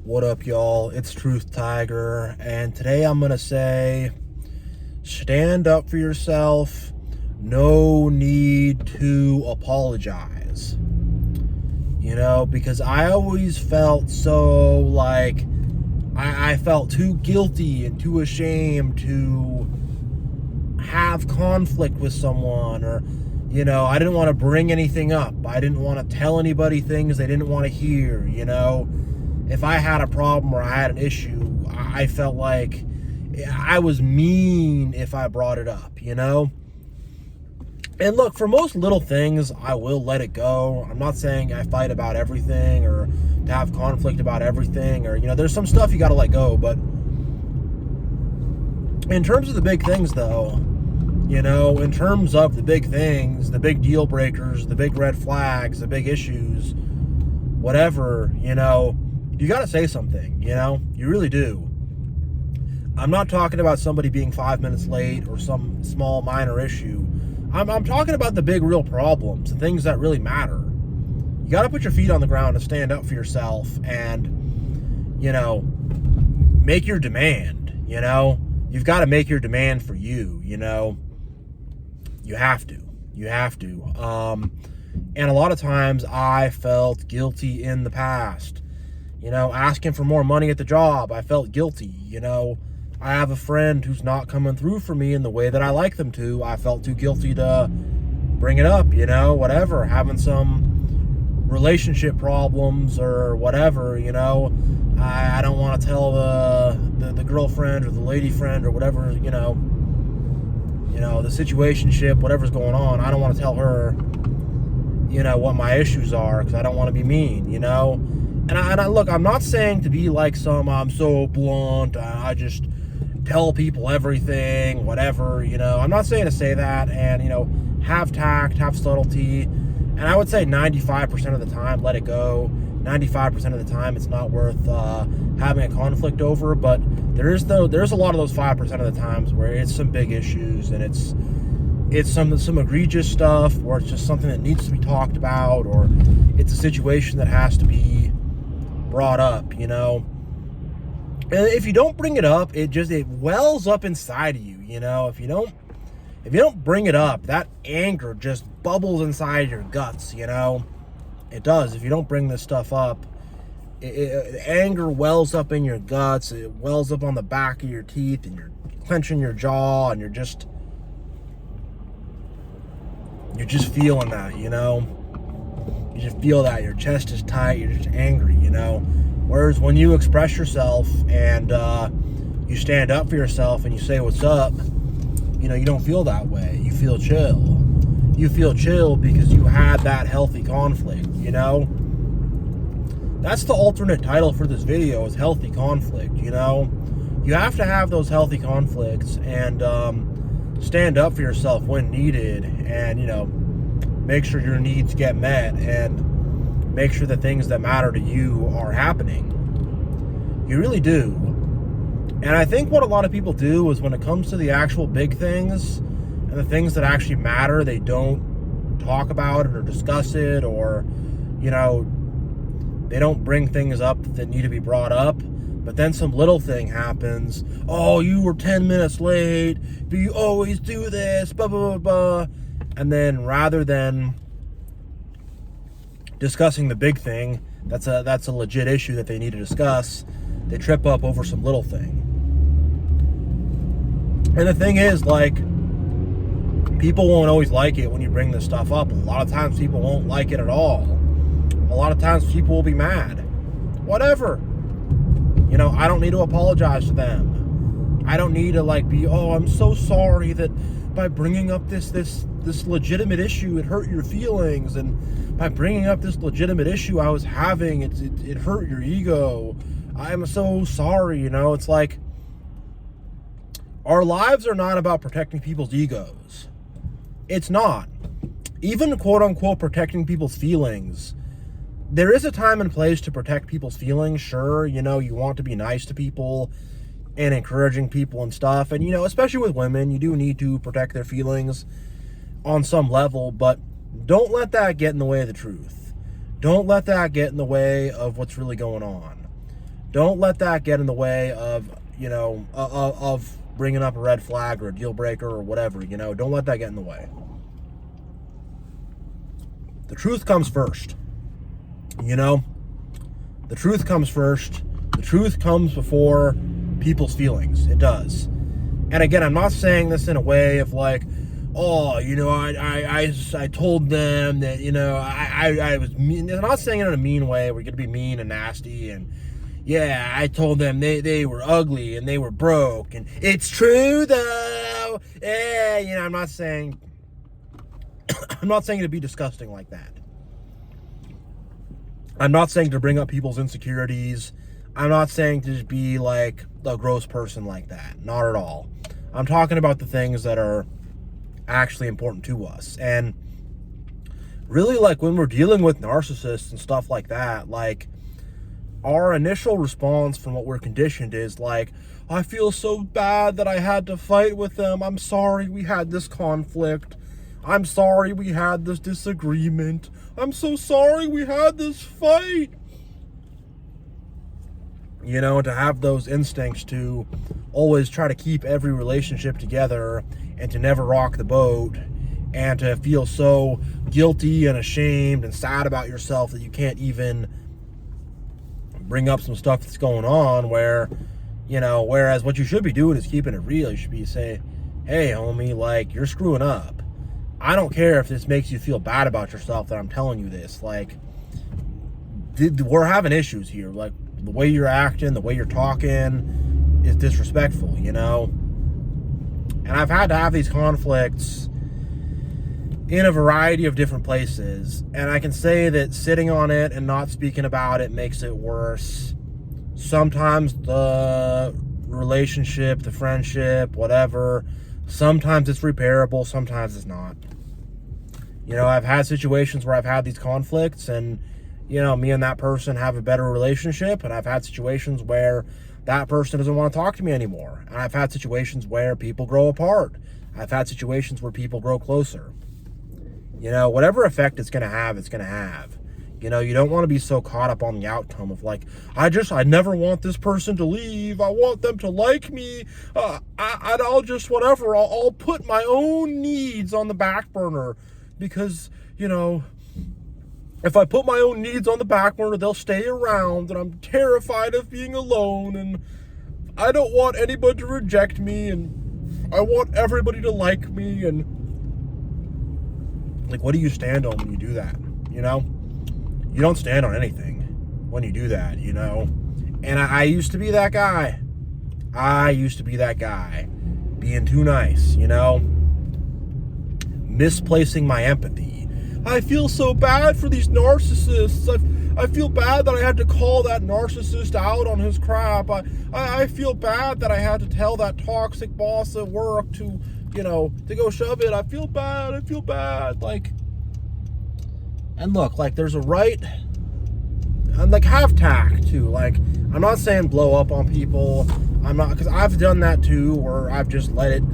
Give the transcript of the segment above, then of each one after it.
What up, y'all? It's Truth Tiger, and today I'm gonna say, stand up for yourself. No need to apologize. Because I always felt so like I felt too guilty and too ashamed to have conflict with someone, or I didn't want to bring anything up. I didn't want to tell anybody things they didn't want to hear. If I had a problem or I had an issue, I felt like I was mean if I brought it up, And look, for most little things, I will let it go. I'm not saying I fight about everything or to have conflict about everything, or, there's some stuff you got to let go. But in terms of the big things, though, in terms of the big things, the big deal breakers, the big red flags, the big issues, whatever, you got to say something, you really do. I'm not talking about somebody being 5 minutes late or some small minor issue. I'm talking about the big real problems, the things that really matter. You got to put your feet on the ground and stand up for yourself and, make your demand, You've got to make your demand for you, You have to. And a lot of times I felt guilty in the past. Asking for more money at the job, I felt guilty. I have a friend who's not coming through for me in the way that I like them to. I felt too guilty to bring it up, whatever. Having some relationship problems or whatever, I don't want to tell the girlfriend or the lady friend or whatever, the situationship, whatever's going on. I don't want to tell her, what my issues are, because I don't want to be mean, And I look, I'm not saying to be like I'm so blunt, I just tell people everything, whatever, I'm not saying to say that, and, have tact, have subtlety, and I would say 95% of the time, let it go. 95% of the time, it's not worth having a conflict over, but there's a lot of those 5% of the times where it's some big issues, and it's some egregious stuff, or it's just something that needs to be talked about, or it's a situation that has to be brought up, And if you don't bring it up, it wells up inside of you, If you don't bring it up, that anger just bubbles inside your guts, It does. If you don't bring this stuff up, anger wells up in your guts. It wells up on the back of your teeth, and you're clenching your jaw, and you're just feeling that, You just feel that your chest is tight. You're just angry, Whereas when you express yourself and you stand up for yourself and you say what's up, you don't feel that way. You feel chill. You feel chill because you had that healthy conflict, That's the alternate title for this video, is healthy conflict, You have to have those healthy conflicts and stand up for yourself when needed, and, make sure your needs get met, and make sure the things that matter to you are happening. You really do. And I think what a lot of people do is, when it comes to the actual big things and the things that actually matter, they don't talk about it or discuss it, or, they don't bring things up that need to be brought up. But then some little thing happens. Oh, you were 10 minutes late, but you always do this, blah, blah, blah, blah. And then rather than discussing the big thing, that's a legit issue that they need to discuss, they trip up over some little thing. And the thing is, people won't always like it when you bring this stuff up. A lot of times people won't like it at all. A lot of times people will be mad. Whatever. I don't need to apologize to them. I don't need to be, oh, I'm so sorry that by bringing up this legitimate issue, it hurt your feelings, and by bringing up this legitimate issue I was having, it hurt your ego. I'm so sorry, It's like, our lives are not about protecting people's egos. It's not. Even quote-unquote protecting people's feelings, there is a time and place to protect people's feelings. Sure, you want to be nice to people and encouraging people and stuff, and especially with women, you do need to protect their feelings on some level, but don't let that get in the way of the truth. Don't let that get in the way of what's really going on. Don't let that get in the way of, of bringing up a red flag or a deal breaker or whatever, don't let that get in the way. The truth comes first, the truth comes first. The truth comes before people's feelings. It does. And again, I'm not saying this in a way of like, oh, I told them that, I was mean. I'm not saying it in a mean way. We're going to be mean and nasty and, yeah, I told them they were ugly and they were broke. And it's true, though. Yeah, I'm not saying to be disgusting like that. I'm not saying to bring up people's insecurities. I'm not saying to just be like a gross person like that. Not at all. I'm talking about the things that are actually important to us. And really, like, when we're dealing with narcissists and stuff like that, like, our initial response from what we're conditioned is like, I feel so bad that I had to fight with them. I'm sorry we had this conflict. I'm sorry we had this disagreement. I'm so sorry we had this fight. To have those instincts to always try to keep every relationship together and to never rock the boat and to feel so guilty and ashamed and sad about yourself that you can't even bring up some stuff that's going on whereas what you should be doing is keeping it real. You should be saying, hey, homie, like, you're screwing up. I don't care if this makes you feel bad about yourself that I'm telling you this. Like, we're having issues here. Like, the way you're acting, the way you're talking is disrespectful, And I've had to have these conflicts in a variety of different places, and I can say that sitting on it and not speaking about it makes it worse. Sometimes the relationship, the friendship, whatever, sometimes it's repairable, sometimes it's not. I've had situations where I've had these conflicts and, me and that person have a better relationship, and I've had situations where that person doesn't want to talk to me anymore. And I've had situations where people grow apart. I've had situations where people grow closer. Whatever effect it's going to have, it's going to have. You don't want to be so caught up on the outcome of like, I never want this person to leave. I want them to like me. I'll just whatever. I'll put my own needs on the back burner because, if I put my own needs on the back burner, they'll stay around, and I'm terrified of being alone, and I don't want anybody to reject me, and I want everybody to like me, and like, what do you stand on when you do that? You don't stand on anything when you do that, And I used to be that guy. Being too nice, misplacing my empathy. I feel so bad for these narcissists. I feel bad that I had to call that narcissist out on his crap. I feel bad that I had to tell that toxic boss at work to go shove it. I feel bad. Like, and look, like, there's a right, and like, have tact too. Like, I'm not saying blow up on people. I'm not, because I've done that too, where I've just let it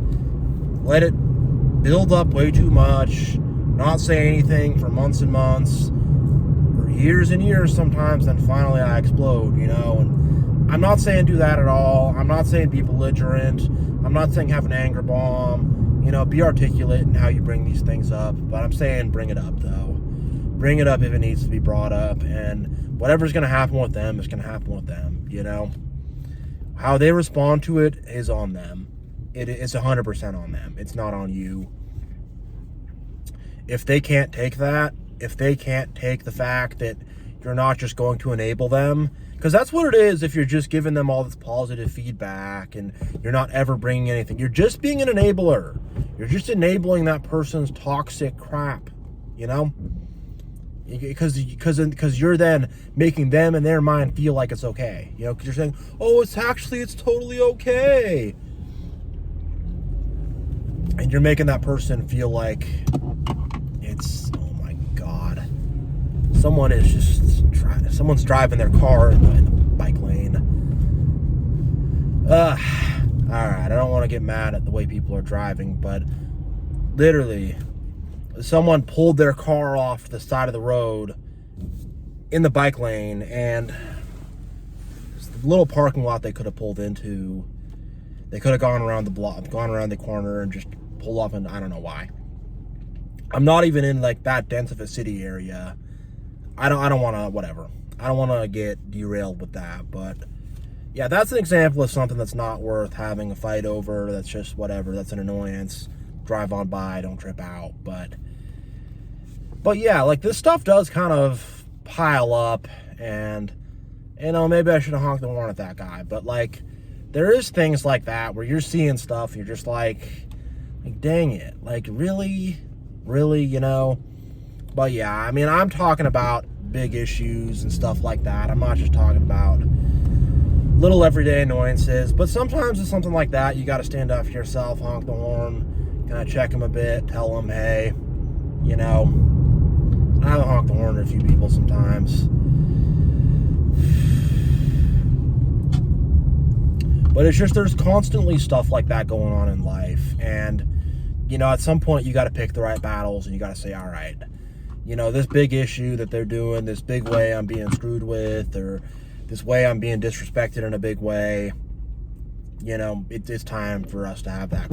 build up way too much, not say anything for months and months, for years and years sometimes, then finally I explode, and I'm not saying do that at all. I'm not saying be belligerent. I'm not saying have an anger bomb. Be articulate in how you bring these things up, but I'm saying bring it up, though. Bring it up if it needs to be brought up, and whatever's going to happen with them is going to happen with them, How they respond to it is on them. It's 100% on them. It's not on you. If they can't take that, if they can't take the fact that you're not just going to enable them, because that's what it is if you're just giving them all this positive feedback and you're not ever bringing anything. You're just being an enabler. You're just enabling that person's toxic crap, Because you're then making them in their mind feel like it's okay, because you're saying, oh, it's totally okay. And you're making that person feel like it's, oh my God, someone's driving their car in the bike lane. All right, I don't want to get mad at the way people are driving, but literally, someone pulled their car off the side of the road in the bike lane, and little parking lot they could have pulled into. They could have gone around the block, gone around the corner, and just pull up. And I don't know why. I'm not even in like that dense of a city area. I don't want to, whatever. I don't want to get derailed with that, but yeah, that's an example of something that's not worth having a fight over. That's just whatever. That's an annoyance. Drive on by, don't trip out. But yeah, like this stuff does kind of pile up, and you know, maybe I should have honked the horn at that guy. But like, there is things like that where you're seeing stuff, and you're just like dang it, like really, you know. But yeah, I mean, I'm talking about big issues and stuff like that. I'm not just talking about little everyday annoyances. But sometimes it's something like that. You got to stand up for yourself, honk the horn, kind of check them a bit, tell them, hey, you know, I have honked the horn at a few people sometimes. But it's just there's constantly stuff like that going on in life. And, you know, at some point you got to pick the right battles, and you got to say, all right, you know, this big issue that they're doing, this big way I'm being screwed with, or this way I'm being disrespected in a big way, you know, it's time for us to have that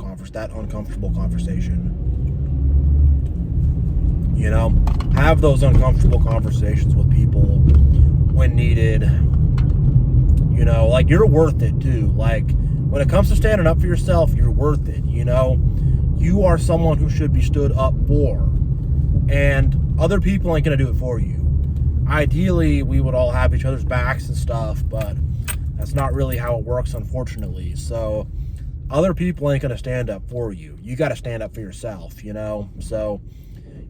uncomfortable conversation. You know, have those uncomfortable conversations with people when needed. You know, like, you're worth it too. Like, when it comes to standing up for yourself, you're worth it. You know, you are someone who should be stood up for, and other people ain't gonna do it for you. Ideally, we would all have each other's backs and stuff, but that's not really how it works, unfortunately. So other people ain't gonna stand up for you. You got to stand up for yourself, you know. So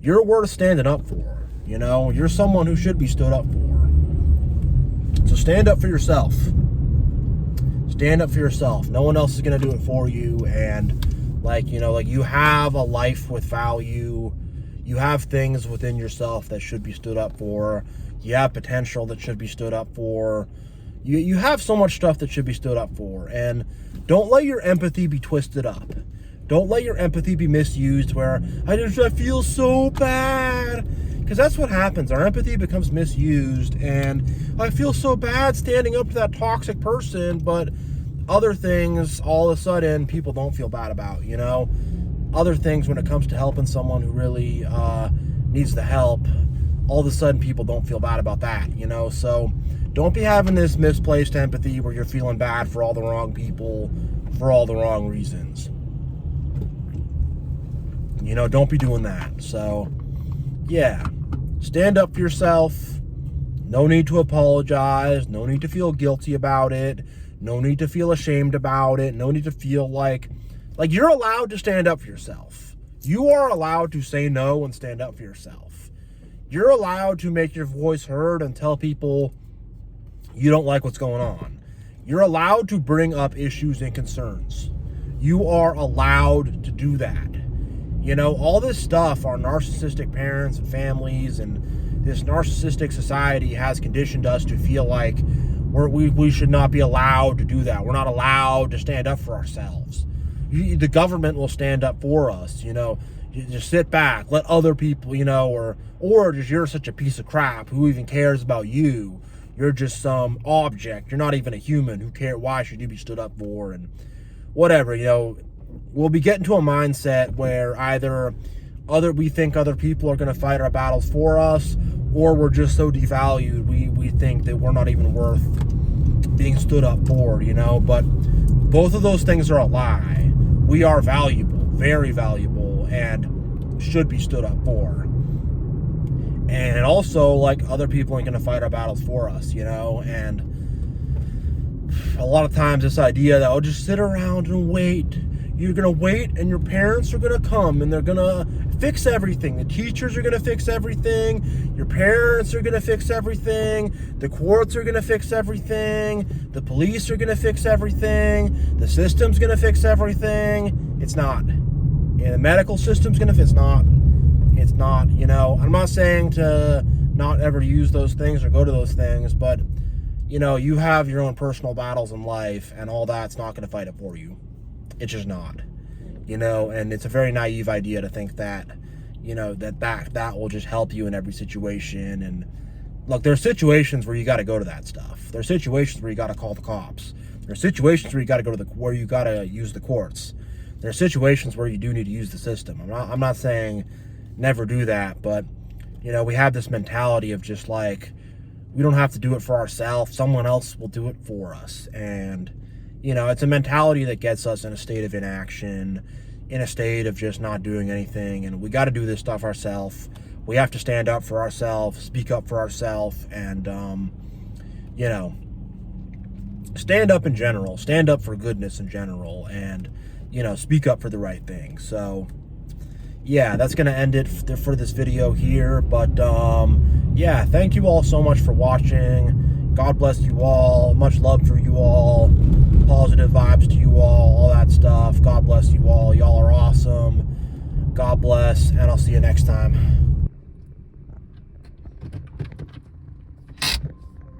you're worth standing up for. You know, you're someone who should be stood up for. So stand up for yourself. Stand up for yourself. No one else is gonna do it for you. And like, you know, like, you have a life with value. You have things within yourself that should be stood up for. You have potential that should be stood up for. You have so much stuff that should be stood up for. And don't let your empathy be twisted up. Don't let your empathy be misused where I feel so bad. Because that's what happens. Our empathy becomes misused, and I feel so bad standing up to that toxic person, but other things, all of a sudden, people don't feel bad about, you know? Other things, when it comes to helping someone who really needs the help, all of a sudden people don't feel bad about that, you know? So don't be having this misplaced empathy where you're feeling bad for all the wrong people, for all the wrong reasons. You know, don't be doing that. So, yeah, stand up for yourself. No need to apologize. No need to feel guilty about it. No need to feel ashamed about it. No need to feel like you're allowed to stand up for yourself. You are allowed to say no and stand up for yourself. You're allowed to make your voice heard and tell people you don't like what's going on. You're allowed to bring up issues and concerns. You are allowed to do that. You know, all this stuff, our narcissistic parents and families and this narcissistic society has conditioned us to feel like we should not be allowed to do that. We're not allowed to stand up for ourselves. The government will stand up for us, you know. You just sit back, let other people, you know, or just you're such a piece of crap. Who even cares about you? You're just some object. You're not even a human. Who cares? Why should you be stood up for? And whatever, you know. We'll be getting to a mindset where either we think other people are going to fight our battles for us, or we're just so devalued we think that we're not even worth being stood up for, you know. But both of those things are a lie. We are valuable, very valuable, and should be stood up for. And also, like, other people ain't going to fight our battles for us, you know. And a lot of times this idea that, oh, just sit around and wait. You're going to wait, and your parents are going to come, and they're going to fix everything. The teachers are going to fix everything. Your parents are going to fix everything. The courts are going to fix everything. The police are going to fix everything. The system's going to fix everything. It's not. And the medical system's going to fix. It's not, you know. I'm not saying to not ever use those things or go to those things, but, you know, you have your own personal battles in life, and all that's not going to fight it for you. It's just not, you know. And it's a very naive idea to think that, you know, that will just help you in every situation. And look, there are situations where you got to go to that stuff. There are situations where you got to call the cops. There are situations where you got to go to where you got to use the courts. There are situations where you do need to use the system. I'm not saying never do that, but you know, we have this mentality of just like, we don't have to do it for ourselves. Someone else will do it for us. And, you know, it's a mentality that gets us in a state of inaction, in a state of just not doing anything. And we got to do this stuff ourselves. We have to stand up for ourselves, speak up for ourselves, and, you know, stand up in general, stand up for goodness in general, and, you know, speak up for the right thing. So, yeah, that's going to end it for this video here. But, yeah, thank you all so much for watching. God bless you all. Much love for you all. Positive vibes to you all that stuff. God bless you all. Y'all are awesome. God bless, and I'll see you next time.